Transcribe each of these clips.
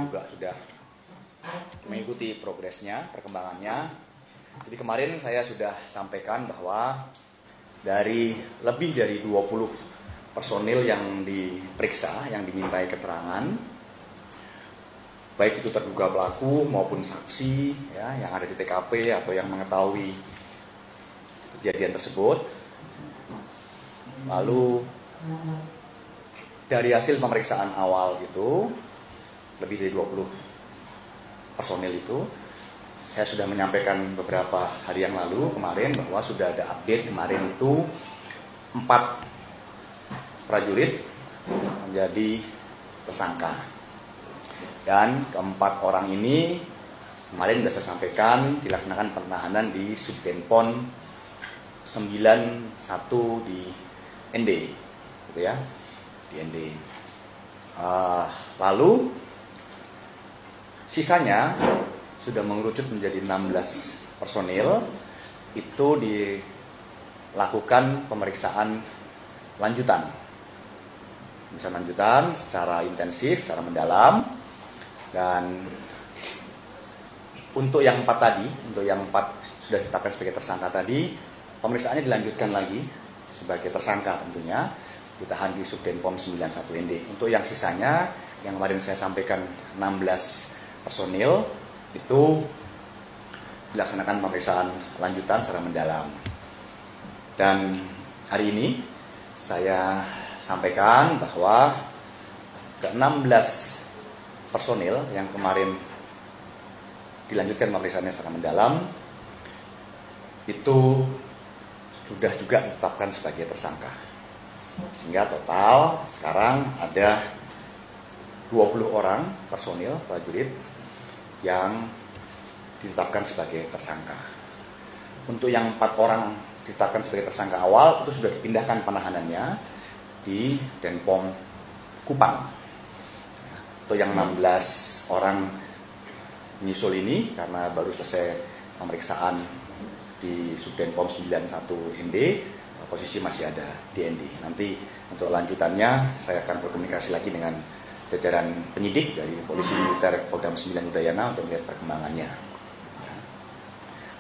juga sudah mengikuti progresnya, perkembangannya. Jadi kemarin saya sudah sampaikan bahwa dari lebih dari 20 personil yang diperiksa, yang dimintai keterangan, baik itu terduga pelaku maupun saksi ya, yang ada di TKP atau yang mengetahui kejadian tersebut. Lalu dari hasil pemeriksaan awal itu, lebih dari 20 personil itu, saya sudah menyampaikan beberapa hari yang lalu kemarin bahwa sudah ada update kemarin itu 4 prajurit menjadi tersangka. Dan keempat orang ini kemarin sudah saya sampaikan dilaksanakan penahanan di Subdenpom 91 di ND, gitu ya, di ND. Lalu sisanya sudah mengerucut menjadi 16 personil, itu dilakukan pemeriksaan lanjutan. Pemeriksaan lanjutan secara intensif, secara mendalam. Dan untuk yang 4 tadi, untuk yang 4 sudah ditetapkan sebagai tersangka tadi, pemeriksaannya dilanjutkan lagi sebagai tersangka tentunya, ditahan di Subdenpom 91 ND. Untuk yang sisanya, yang kemarin saya sampaikan 16 personil, itu dilaksanakan pemeriksaan lanjutan secara mendalam. Dan hari ini saya sampaikan bahwa ke-16 personil yang kemarin dilanjutkan pemeriksaannya secara mendalam itu sudah juga ditetapkan sebagai tersangka. Sehingga total sekarang ada 20 orang personil prajurit yang ditetapkan sebagai tersangka. Untuk yang 4 orang ditetapkan sebagai tersangka awal itu sudah dipindahkan penahanannya di Denpom Kupang. Untuk yang 16 orang menyusul ini karena baru selesai pemeriksaan di Subdenpom 91 ND, posisi masih ada di ND. Nanti untuk lanjutannya saya akan berkomunikasi lagi dengan jajaran penyidik dari Polisi Militer Kodam 9 Udayana untuk melihat perkembangannya.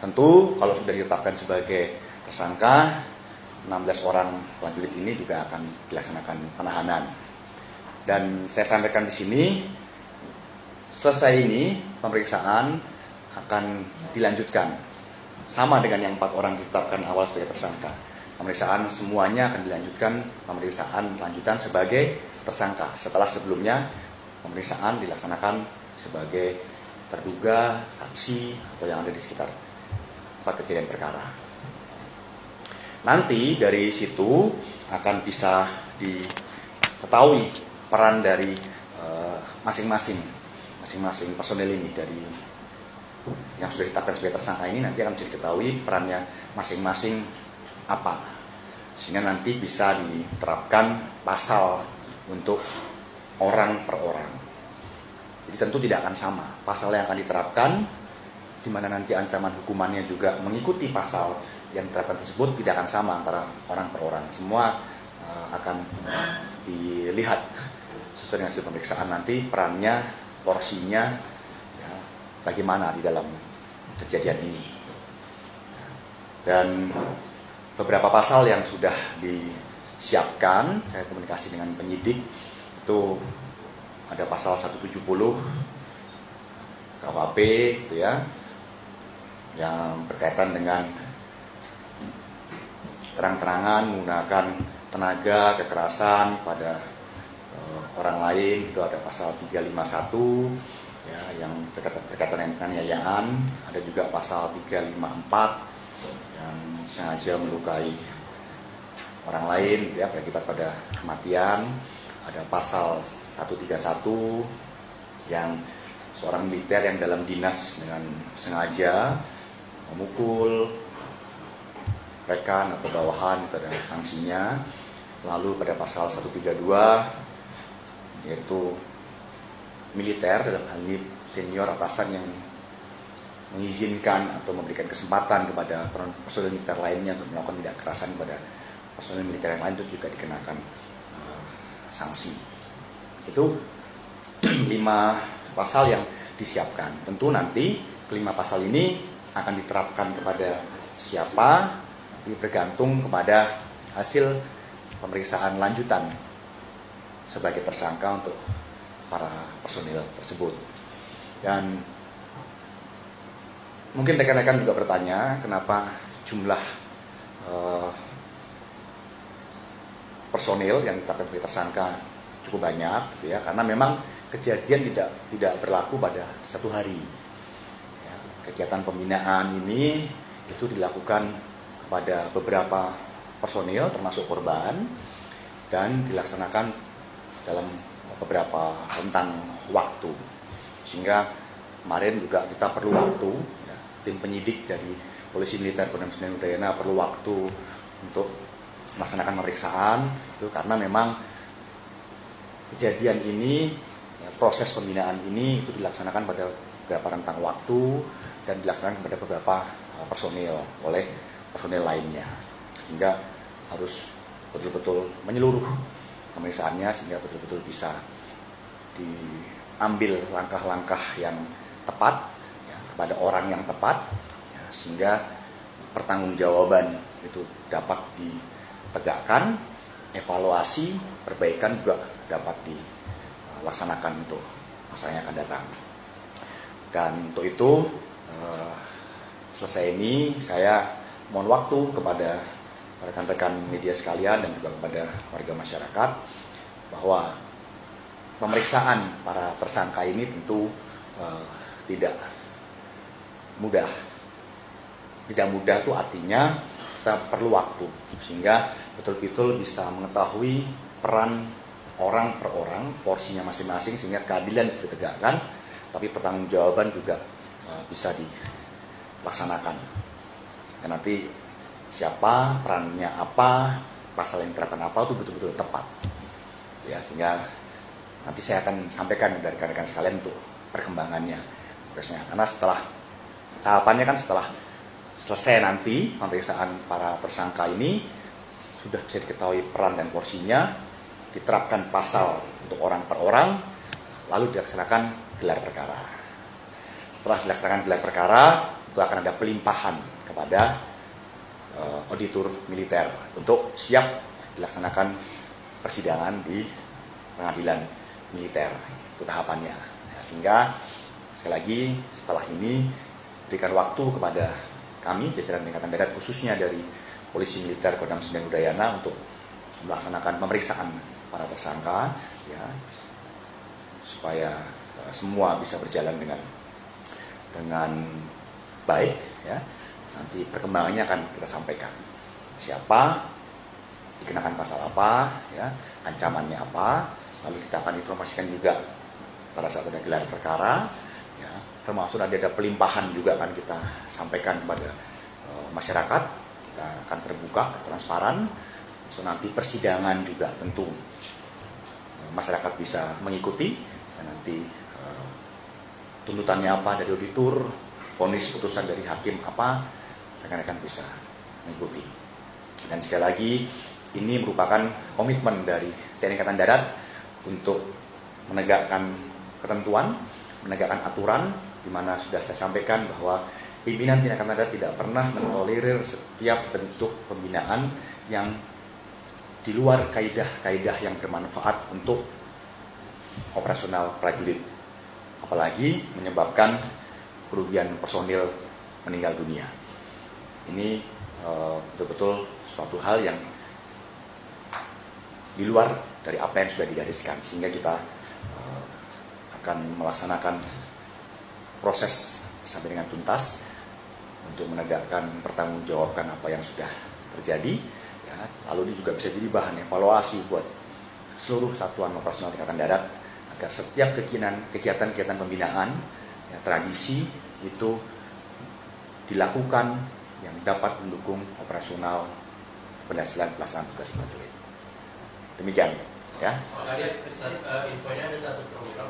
Tentu kalau sudah ditetapkan sebagai tersangka, 16 orang prajurit ini juga akan dilaksanakan penahanan. Dan saya sampaikan di sini, selesai ini pemeriksaan akan dilanjutkan sama dengan yang 4 orang ditetapkan awal sebagai tersangka. Pemeriksaan semuanya akan dilanjutkan pemeriksaan lanjutan sebagai tersangka setelah sebelumnya pemeriksaan dilaksanakan sebagai terduga, saksi atau yang ada di sekitar tempat kejadian perkara. Nanti dari situ akan bisa diketahui peran dari masing-masing personel ini, dari yang sudah ditetapkan sebagai tersangka ini nanti akan bisa diketahui perannya masing-masing apa, sehingga nanti bisa diterapkan pasal untuk orang per orang. Jadi tentu tidak akan sama pasal yang akan diterapkan, di mana nanti ancaman hukumannya juga mengikuti pasal yang diterapkan tersebut, tidak akan sama antara orang per orang. Semua akan dilihat sesuai dengan hasil pemeriksaan nanti perannya, porsinya ya, bagaimana di dalam kejadian ini. Dan beberapa pasal yang sudah disiapkan, saya komunikasi dengan penyidik, itu ada pasal 170 KUHP gitu ya, yang berkaitan dengan terang-terangan menggunakan tenaga kekerasan pada orang lain. Itu ada pasal 351 ya, yang berkaitan dengan penganiayaan. Ada juga pasal 354 yang sengaja melukai orang lain ya, berakibat pada kematian. Ada pasal 131 yang seorang militer yang dalam dinas dengan sengaja memukul rekan atau bawahan, itu ada sanksinya. Lalu pada pasal 132 yaitu militer, dalam hal ini senior atasan yang mengizinkan atau memberikan kesempatan kepada personel militer lainnya untuk melakukan tindak kekerasan kepada personel militer yang lain, itu juga dikenakan sanksi. Itu 5 pasal yang disiapkan. Tentu nanti kelima pasal ini akan diterapkan kepada siapa, nanti bergantung kepada hasil pemeriksaan lanjutan sebagai tersangka untuk para personil tersebut. Dan mungkin rekan-rekan juga bertanya, kenapa jumlah personil yang ditetapkan sebagai tersangka cukup banyak, gitu ya? Karena memang kejadian tidak berlaku pada satu hari. Ya, kegiatan pembinaan ini itu dilakukan kepada beberapa personil termasuk korban dan dilaksanakan dalam beberapa rentang waktu, sehingga kemarin juga kita perlu waktu, ya, tim penyidik dari Polisi Militer Kodam Senen Udayana perlu waktu untuk melaksanakan pemeriksaan itu karena memang kejadian ini, ya, proses pembinaan ini itu dilaksanakan pada beberapa rentang waktu dan dilaksanakan kepada beberapa personil oleh personil lainnya, sehingga harus betul-betul menyeluruh pemeriksaannya sehingga betul-betul bisa diambil langkah-langkah yang tepat, ya, kepada orang yang tepat, ya, sehingga pertanggungjawaban itu dapat ditegakkan, evaluasi, perbaikan juga dapat dilaksanakan untuk masa yang akan datang. Dan untuk itu selesai ini saya mohon waktu kepada rekan-rekan media sekalian dan juga kepada warga masyarakat bahwa pemeriksaan para tersangka ini tentu tidak mudah. Tidak mudah itu artinya kita perlu waktu sehingga betul-betul bisa mengetahui peran orang per orang, porsinya masing-masing sehingga keadilan bisa ditegakkan, tapi pertanggungjawaban juga bisa dilaksanakan. Dan nanti siapa, perannya apa, pasal yang diterapkan apa itu betul-betul tepat. Ya, sehingga nanti saya akan sampaikan dari rekan-rekan sekalian untuk perkembangannya. Karena setelah tahapannya kan setelah selesai nanti pemeriksaan para tersangka ini sudah bisa diketahui peran dan porsinya, diterapkan pasal untuk orang per orang, lalu dilaksanakan gelar perkara. Setelah dilaksanakan gelar perkara, itu akan ada pelimpahan kepada auditor militer untuk siap dilaksanakan persidangan di pengadilan militer. Itu tahapannya. Ya, sehingga sekali lagi setelah ini berikan waktu kepada kami jajaran Tingkatan Darat khususnya dari Polisi Militer Kodam Senen Udayana untuk melaksanakan pemeriksaan para tersangka, ya, supaya semua bisa berjalan dengan baik, ya. Nanti perkembangannya akan kita sampaikan. Siapa, dikenakan pasal apa, ya, ancamannya apa, lalu kita akan informasikan juga pada saat ada gelar perkara, ya, termasuk nanti ada pelimpahan juga akan kita sampaikan kepada masyarakat. Kita akan terbuka, transparan. So, nanti persidangan juga tentu masyarakat bisa mengikuti dan nanti tuntutannya apa dari auditor, vonis putusan dari hakim apa, rekan-rekan bisa mengikuti. Dan sekali lagi ini merupakan komitmen dari TNI Angkatan Darat untuk menegakkan ketentuan, menegakkan aturan, di mana sudah saya sampaikan bahwa pimpinan TNI Angkatan Darat tidak pernah mentolerir setiap bentuk pembinaan yang di luar kaidah-kaidah yang bermanfaat untuk operasional prajurit, apalagi menyebabkan kerugian personil meninggal dunia. Ini betul-betul suatu hal yang di luar dari apa yang sudah digariskan, sehingga kita akan melaksanakan proses sampai dengan tuntas untuk menegakkan pertanggungjawabkan apa yang sudah terjadi, ya. Lalu ini juga bisa jadi bahan evaluasi buat seluruh satuan operasional Tingkatan Darat agar setiap kegiatan-kegiatan pembinaan, ya, tradisi itu dilakukan yang dapat mendukung operasional keberhasilan pelaksanaan tugas prajurit. Demikian, ya. Infonya ada satu program